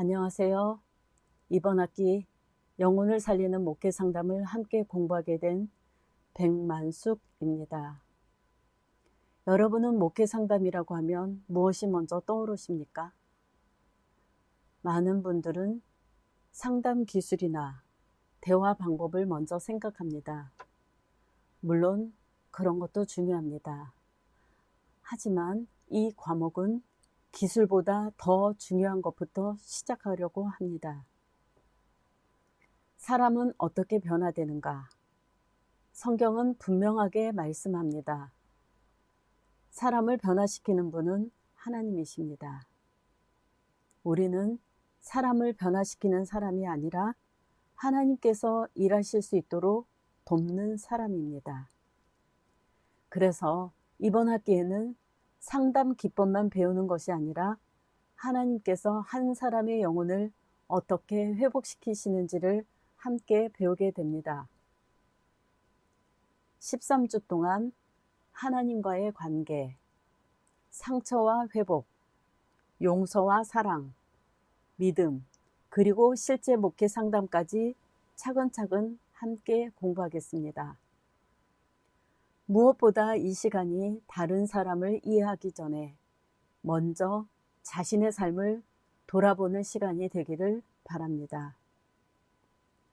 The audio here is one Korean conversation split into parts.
안녕하세요. 이번 학기 영혼을 살리는 목회 상담을 함께 공부하게 된 백만숙입니다. 여러분은 목회 상담이라고 하면 무엇이 먼저 떠오르십니까? 많은 분들은 상담 기술이나 대화 방법을 먼저 생각합니다. 물론 그런 것도 중요합니다. 하지만 이 과목은 기술보다 더 중요한 것부터 시작하려고 합니다. 사람은 어떻게 변화되는가? 성경은 분명하게 말씀합니다. 사람을 변화시키는 분은 하나님이십니다. 우리는 사람을 변화시키는 사람이 아니라 하나님께서 일하실 수 있도록 돕는 사람입니다. 그래서 이번 학기에는 상담 기법만 배우는 것이 아니라 하나님께서 한 사람의 영혼을 어떻게 회복시키시는지를 함께 배우게 됩니다. 13주 동안 하나님과의 관계, 상처와 회복, 용서와 사랑, 믿음, 그리고 실제 목회 상담까지 차근차근 함께 공부하겠습니다. 무엇보다 이 시간이 다른 사람을 이해하기 전에 먼저 자신의 삶을 돌아보는 시간이 되기를 바랍니다.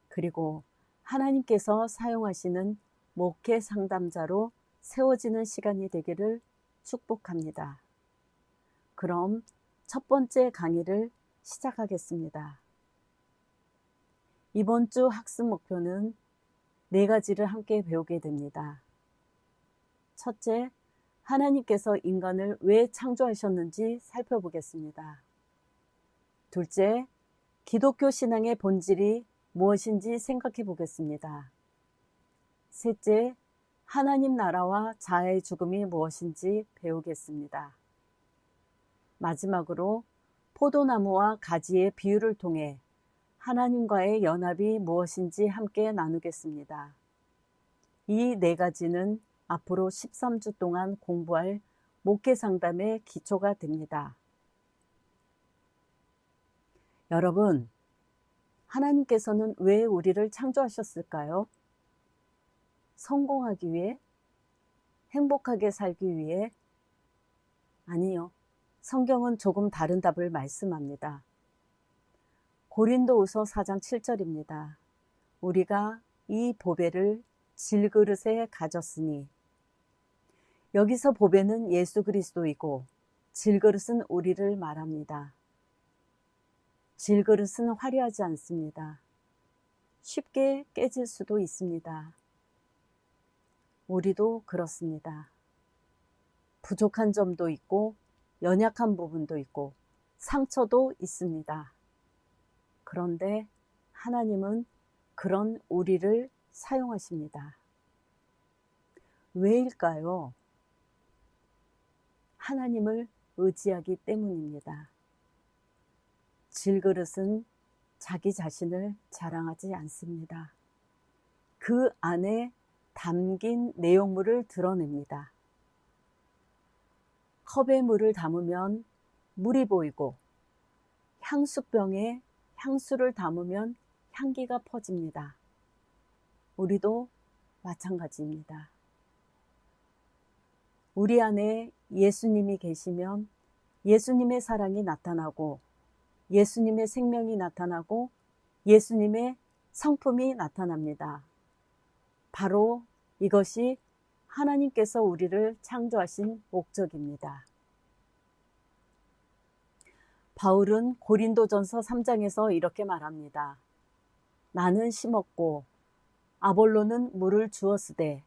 그리고 하나님께서 사용하시는 목회 상담자로 세워지는 시간이 되기를 축복합니다. 그럼 첫 번째 강의를 시작하겠습니다. 이번 주 학습 목표는 4가지를 함께 배우게 됩니다. 첫째, 하나님께서 인간을 왜 창조하셨는지 살펴보겠습니다. 둘째, 기독교 신앙의 본질이 무엇인지 생각해 보겠습니다. 셋째, 하나님 나라와 자아의 죽음이 무엇인지 배우겠습니다. 마지막으로 포도나무와 가지의 비유를 통해 하나님과의 연합이 무엇인지 함께 나누겠습니다. 이 4가지는 앞으로 13주 동안 공부할 목회 상담의 기초가 됩니다. 여러분, 하나님께서는 왜 우리를 창조하셨을까요? 성공하기 위해? 행복하게 살기 위해? 아니요. 성경은 조금 다른 답을 말씀합니다. 고린도후서 4장 7절입니다. 우리가 이 보배를 질그릇에 가졌으니. 여기서 보배는 예수 그리스도이고 질그릇은 우리를 말합니다. 질그릇은 화려하지 않습니다. 쉽게 깨질 수도 있습니다. 우리도 그렇습니다. 부족한 점도 있고 연약한 부분도 있고 상처도 있습니다. 그런데 하나님은 그런 우리를 사용하십니다. 왜일까요? 하나님을 의지하기 때문입니다. 질그릇은 자기 자신을 자랑하지 않습니다. 그 안에 담긴 내용물을 드러냅니다. 컵에 물을 담으면 물이 보이고 향수병에 향수를 담으면 향기가 퍼집니다. 우리도 마찬가지입니다. 우리 안에 예수님이 계시면 예수님의 사랑이 나타나고 예수님의 생명이 나타나고 예수님의 성품이 나타납니다. 바로 이것이 하나님께서 우리를 창조하신 목적입니다. 바울은 고린도전서 3장에서 이렇게 말합니다. 나는 심었고 아볼로는 물을 주었으되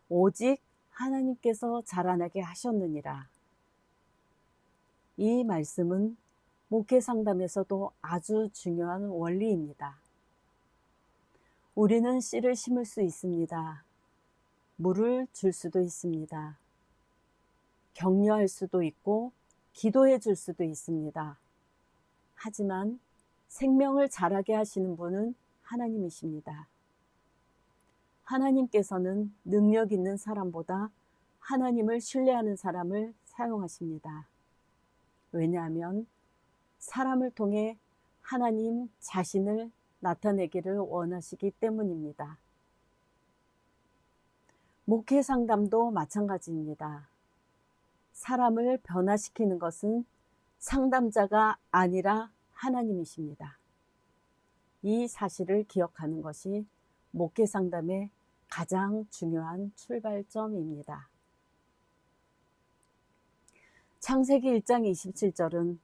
오직 하나님께서 자라나게 하셨느니라. 이 말씀은 목회 상담에서도 아주 중요한 원리입니다. 우리는 씨를 심을 수 있습니다. 물을 줄 수도 있습니다. 격려할 수도 있고 기도해 줄 수도 있습니다. 하지만 생명을 자라게 하시는 분은 하나님이십니다. 하나님께서는 능력 있는 사람보다 하나님을 신뢰하는 사람을 사용하십니다. 왜냐하면 사람을 통해 하나님 자신을 나타내기를 원하시기 때문입니다. 목회 상담도 마찬가지입니다. 사람을 변화시키는 것은 상담자가 아니라 하나님이십니다. 이 사실을 기억하는 것이 목회 상담의 가장 중요한 출발점입니다. 창세기 1장 27절은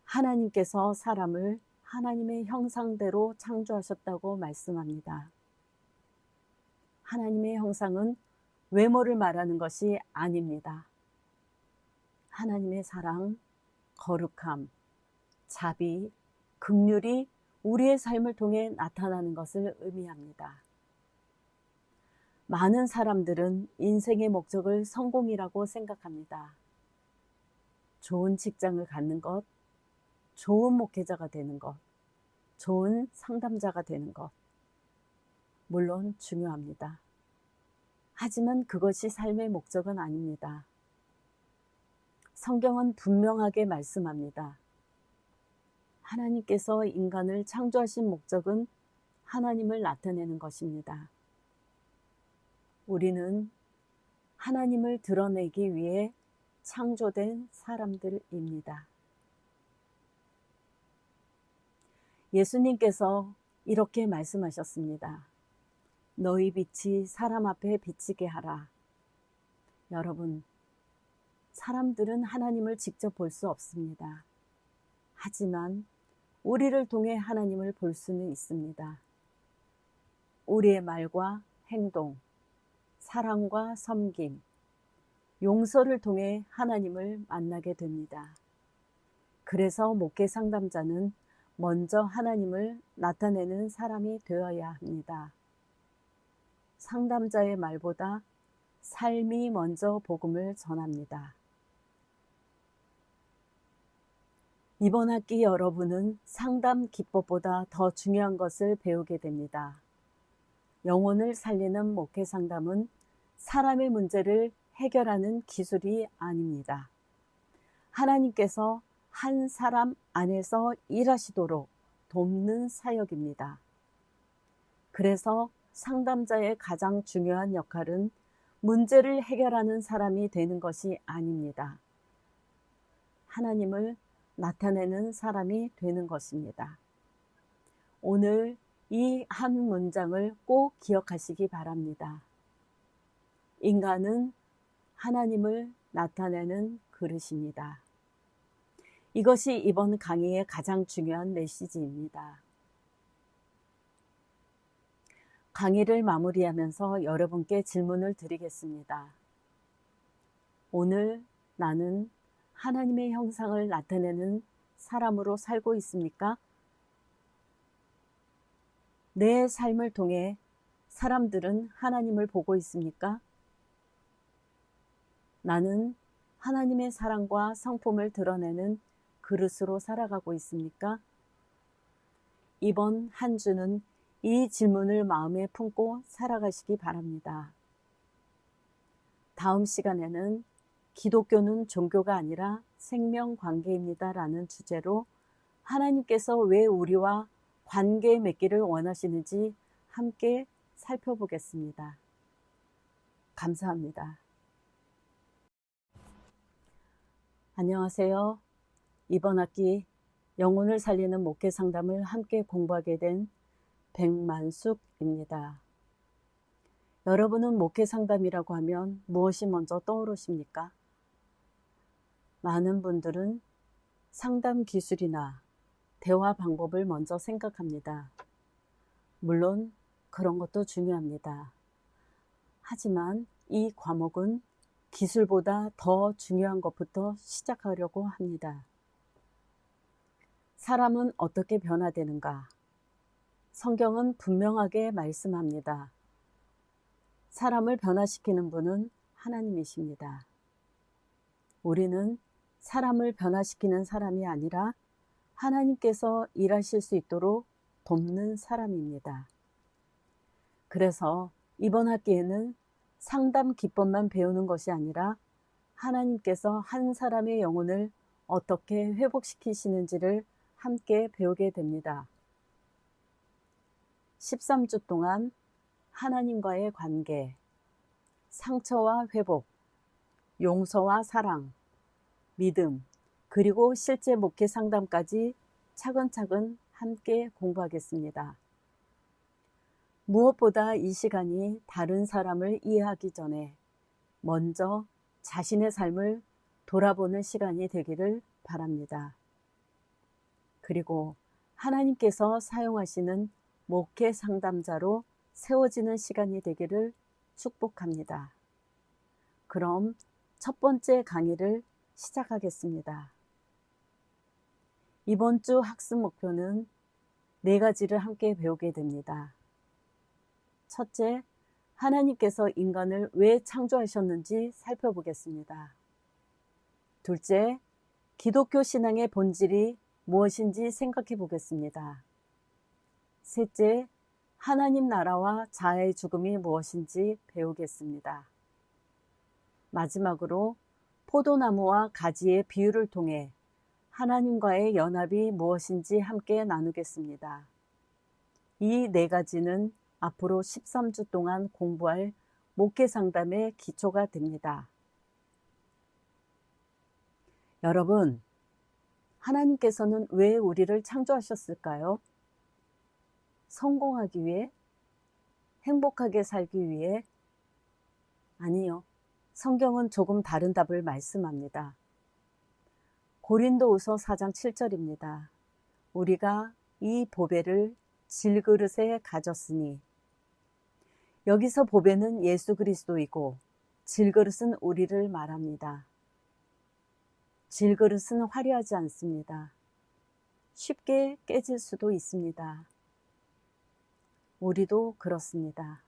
하나님께서 사람을 하나님의 형상대로 창조하셨다고 말씀합니다. 하나님의 형상은 외모를 말하는 것이 아닙니다. 하나님의 사랑, 거룩함, 자비, 긍휼이 우리의 삶을 통해 나타나는 것을 의미합니다. 많은 사람들은 인생의 목적을 성공이라고 생각합니다. 좋은 직장을 갖는 것, 좋은 목회자가 되는 것, 좋은 상담자가 되는 것, 물론 중요합니다. 하지만 그것이 삶의 목적은 아닙니다. 성경은 분명하게 말씀합니다. 하나님께서 인간을 창조하신 목적은 하나님을 나타내는 것입니다. 우리는 하나님을 드러내기 위해 창조된 사람들입니다. 예수님께서 이렇게 말씀하셨습니다. 너희 빛이 사람 앞에 비치게 하라. 여러분, 사람들은 하나님을 직접 볼 수 없습니다. 하지만 우리를 통해 하나님을 볼 수는 있습니다. 우리의 말과 행동, 사랑과 섬김, 용서를 통해 하나님을 만나게 됩니다. 그래서 목회 상담자는 먼저 하나님을 나타내는 사람이 되어야 합니다. 상담자의 말보다 삶이 먼저 복음을 전합니다. 이번 학기 여러분은 상담 기법보다 더 중요한 것을 배우게 됩니다. 영혼을 살리는 목회 상담은 사람의 문제를 해결하는 기술이 아닙니다. 하나님께서 한 사람 안에서 일하시도록 돕는 사역입니다. 그래서 상담자의 가장 중요한 역할은 문제를 해결하는 사람이 되는 것이 아닙니다. 하나님을 나타내는 사람이 되는 것입니다. 오늘 이 한 문장을 꼭 기억하시기 바랍니다. 인간은 하나님을 나타내는 그릇입니다. 이것이 이번 강의의 가장 중요한 메시지입니다. 강의를 마무리하면서 여러분께 질문을 드리겠습니다. 오늘 나는 하나님의 형상을 나타내는 사람으로 살고 있습니까? 내 삶을 통해 사람들은 하나님을 보고 있습니까? 나는 하나님의 사랑과 성품을 드러내는 그릇으로 살아가고 있습니까? 이번 한 주는 이 질문을 마음에 품고 살아가시기 바랍니다. 다음 시간에는 기독교는 종교가 아니라 생명관계입니다 라는 주제로 하나님께서 왜 우리와 관계 맺기를 원하시는지 함께 살펴보겠습니다. 감사합니다. 안녕하세요. 이번 학기 영혼을 살리는 목회 상담을 함께 공부하게 된 백만숙입니다. 여러분은 목회 상담이라고 하면 무엇이 먼저 떠오르십니까? 많은 분들은 상담 기술이나 대화 방법을 먼저 생각합니다. 물론 그런 것도 중요합니다. 하지만 이 과목은 기술보다 더 중요한 것부터 시작하려고 합니다. 사람은 어떻게 변화되는가? 성경은 분명하게 말씀합니다. 사람을 변화시키는 분은 하나님이십니다. 우리는 사람을 변화시키는 사람이 아니라 하나님께서 일하실 수 있도록 돕는 사람입니다. 그래서 이번 학기에는 상담 기법만 배우는 것이 아니라 하나님께서 한 사람의 영혼을 어떻게 회복시키시는지를 함께 배우게 됩니다. 13주 동안 하나님과의 관계, 상처와 회복, 용서와 사랑, 믿음, 그리고 실제 목회 상담까지 차근차근 함께 공부하겠습니다. 무엇보다 이 시간이 다른 사람을 이해하기 전에 먼저 자신의 삶을 돌아보는 시간이 되기를 바랍니다. 그리고 하나님께서 사용하시는 목회 상담자로 세워지는 시간이 되기를 축복합니다. 그럼 첫 번째 강의를 시작하겠습니다. 이번 주 학습 목표는 4가지를 함께 배우게 됩니다. 첫째, 하나님께서 인간을 왜 창조하셨는지 살펴보겠습니다. 둘째, 기독교 신앙의 본질이 무엇인지 생각해 보겠습니다. 셋째, 하나님 나라와 자아의 죽음이 무엇인지 배우겠습니다. 마지막으로 포도나무와 가지의 비유를 통해 하나님과의 연합이 무엇인지 함께 나누겠습니다. 이 4가지는 앞으로 13주 동안 공부할 목회 상담의 기초가 됩니다. 여러분, 하나님께서는 왜 우리를 창조하셨을까요? 성공하기 위해? 행복하게 살기 위해? 아니요. 성경은 조금 다른 답을 말씀합니다. 고린도후서 4장 7절입니다. 우리가 이 보배를 질그릇에 가졌으니, 여기서 보배는 예수 그리스도이고 질그릇은 우리를 말합니다. 질그릇은 화려하지 않습니다. 쉽게 깨질 수도 있습니다. 우리도 그렇습니다.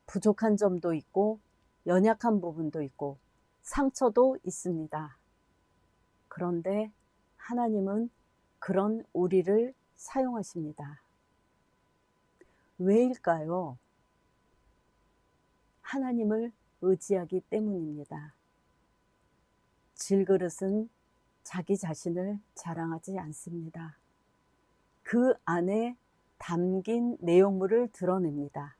부족한 점도 있고 연약한 부분도 있고 상처도 있습니다. 그런데 하나님은 그런 우리를 사용하십니다. 왜일까요? 하나님을 의지하기 때문입니다. 질그릇은 자기 자신을 자랑하지 않습니다. 그 안에 담긴 내용물을 드러냅니다.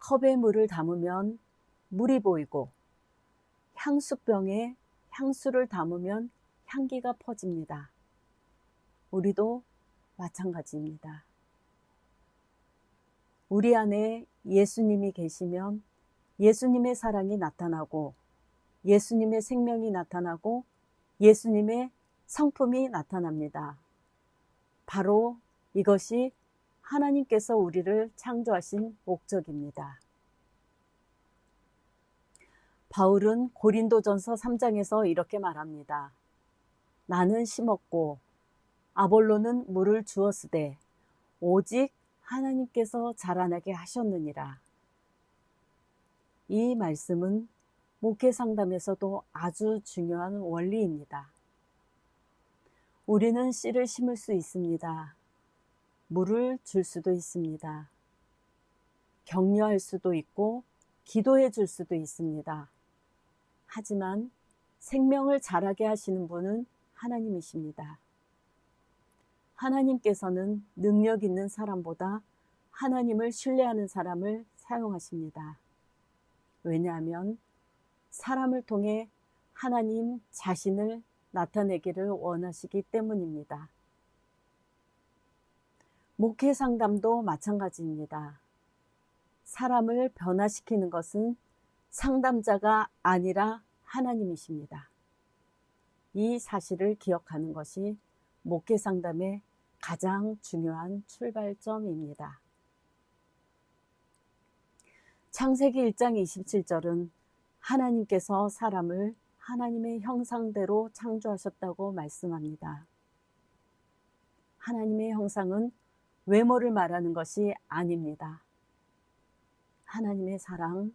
컵에 물을 담으면 물이 보이고 향수병에 향수를 담으면 향기가 퍼집니다. 우리도 마찬가지입니다. 우리 안에 예수님이 계시면 예수님의 사랑이 나타나고 예수님의 생명이 나타나고 예수님의 성품이 나타납니다. 바로 이것이 하나님께서 우리를 창조하신 목적입니다. 바울은 고린도전서 3장에서 이렇게 말합니다. 나는 심었고 아볼로는 물을 주었으되 오직 하나님께서 자라나게 하셨느니라. 이 말씀은 목회 상담에서도 아주 중요한 원리입니다. 우리는 씨를 심을 수 있습니다. 물을 줄 수도 있습니다. 격려할 수도 있고 기도해 줄 수도 있습니다. 하지만 생명을 자라게 하시는 분은 하나님이십니다. 하나님께서는 능력 있는 사람보다 하나님을 신뢰하는 사람을 사용하십니다. 왜냐하면 사람을 통해 하나님 자신을 나타내기를 원하시기 때문입니다. 목회 상담도 마찬가지입니다. 사람을 변화시키는 것은 상담자가 아니라 하나님이십니다. 이 사실을 기억하는 것이 목회 상담의 가장 중요한 출발점입니다. 창세기 1장 27절은 하나님께서 사람을 하나님의 형상대로 창조하셨다고 말씀합니다. 하나님의 형상은 외모를 말하는 것이 아닙니다. 하나님의 사랑,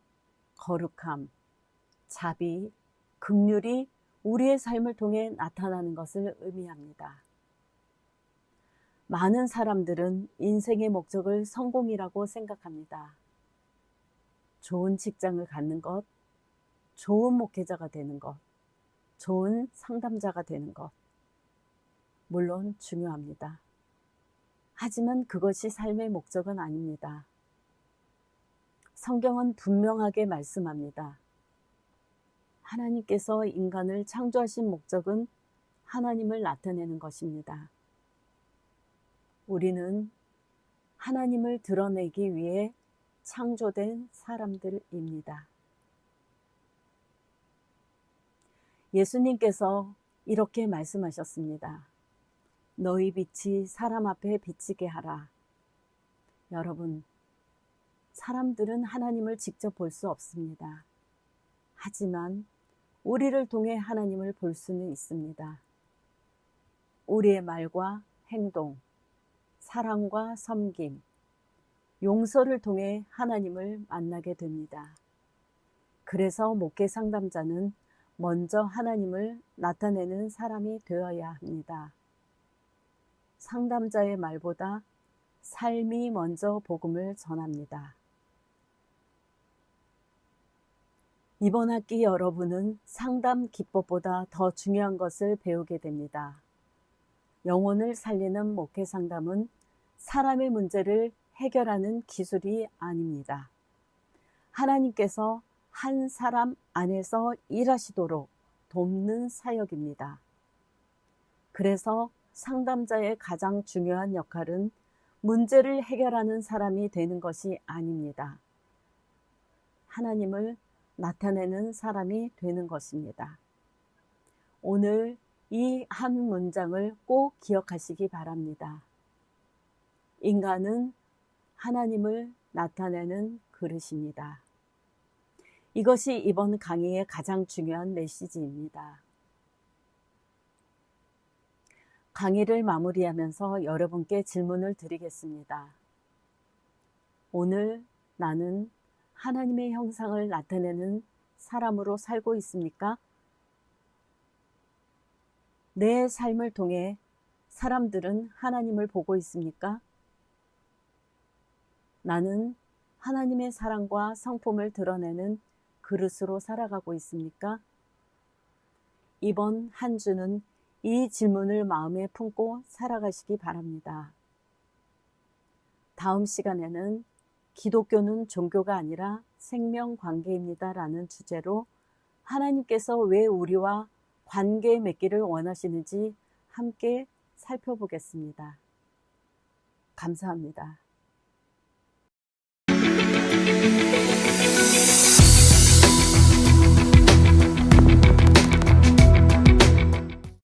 거룩함, 자비, 긍휼이 우리의 삶을 통해 나타나는 것을 의미합니다. 많은 사람들은 인생의 목적을 성공이라고 생각합니다. 좋은 직장을 갖는 것, 좋은 목회자가 되는 것, 좋은 상담자가 되는 것. 물론 중요합니다. 하지만 그것이 삶의 목적은 아닙니다. 성경은 분명하게 말씀합니다. 하나님께서 인간을 창조하신 목적은 하나님을 나타내는 것입니다. 우리는 하나님을 드러내기 위해 창조된 사람들입니다. 예수님께서 이렇게 말씀하셨습니다. 너희 빛이 사람 앞에 비치게 하라. 여러분, 사람들은 하나님을 직접 볼 수 없습니다. 하지만 우리를 통해 하나님을 볼 수는 있습니다. 우리의 말과 행동, 사랑과 섬김, 용서를 통해 하나님을 만나게 됩니다. 그래서 목회 상담자는 먼저 하나님을 나타내는 사람이 되어야 합니다. 상담자의 말보다 삶이 먼저 복음을 전합니다. 이번 학기 여러분은 상담 기법보다 더 중요한 것을 배우게 됩니다. 영혼을 살리는 목회 상담은 사람의 문제를 해결하는 기술이 아닙니다. 하나님께서 한 사람 안에서 일하시도록 돕는 사역입니다. 그래서 상담자의 가장 중요한 역할은 문제를 해결하는 사람이 되는 것이 아닙니다. 하나님을 나타내는 사람이 되는 것입니다. 오늘 이 한 문장을 꼭 기억하시기 바랍니다. 인간은 하나님을 나타내는 그릇입니다. 이것이 이번 강의의 가장 중요한 메시지입니다. 강의를 마무리하면서 여러분께 질문을 드리겠습니다. 오늘 나는 하나님의 형상을 나타내는 사람으로 살고 있습니까? 내 삶을 통해 사람들은 하나님을 보고 있습니까? 나는 하나님의 사랑과 성품을 드러내는 그릇으로 살아가고 있습니까? 이번 한 주는 이 질문을 마음에 품고 살아가시기 바랍니다. 다음 시간에는 기독교는 종교가 아니라 생명관계입니다 라는 주제로 하나님께서 왜 우리와 관계 맺기를 원하시는지 함께 살펴보겠습니다. 감사합니다.